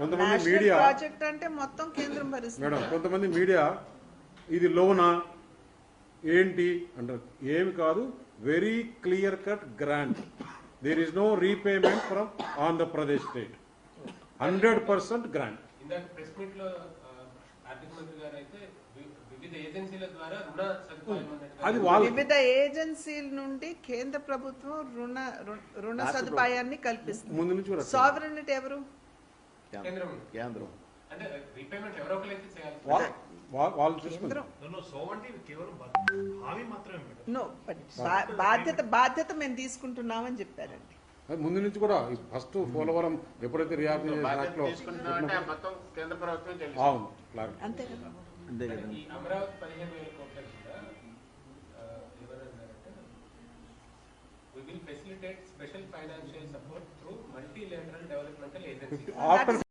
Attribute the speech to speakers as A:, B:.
A: కొంతమంది media
B: project అంటే మొత్తం కేంద్రం భరిస్తుంది
A: మేడం, కొంతమంది మీడియా ఇది లోనా ఏంటి అంటారు. ఏమి కాదు, very clear cut grant. There is no repayment from Andhra Pradesh state. 100% grant.
C: ఇందాక ప్రెస్ మీట్ లో ఆర్థిక మంత్రి గారు అయితే వివిధ ఏజెన్సీల ద్వారా రుణ సదుపాయం
A: అది వాళ్ళు
B: వివిధ ఏజెన్సీల నుండి కేంద్ర ప్రభుత్వం రుణ సదుపాయాన్ని కల్పిస్తుంది.
A: ముందు నుంచి కూడా
B: సావరెనిటీ ఎవరు?
D: కేంద్రం.
C: అంటే రీపేమెంట్ ఎవరో ఒకరైతే చేయాలి.
A: వాళ్ళు చూసుకుంటారు.
B: నో, బాధ్యత మేము తీసుకుంటున్నామని చెప్పారండి.
A: ముందు నుంచి కూడా ఫస్ట్ పోలవరం ఎప్పుడైతే రియాక్షన్
D: కేంద్ర ప్రభుత్వం
A: అవును క్లారిటీ.
B: అంతే కదా.
C: ఈ అమరావతి 15,000 కోట్ల కూడా ఎవరన్నారంటే we will facilitate special financial support through multilateral developmental agencies.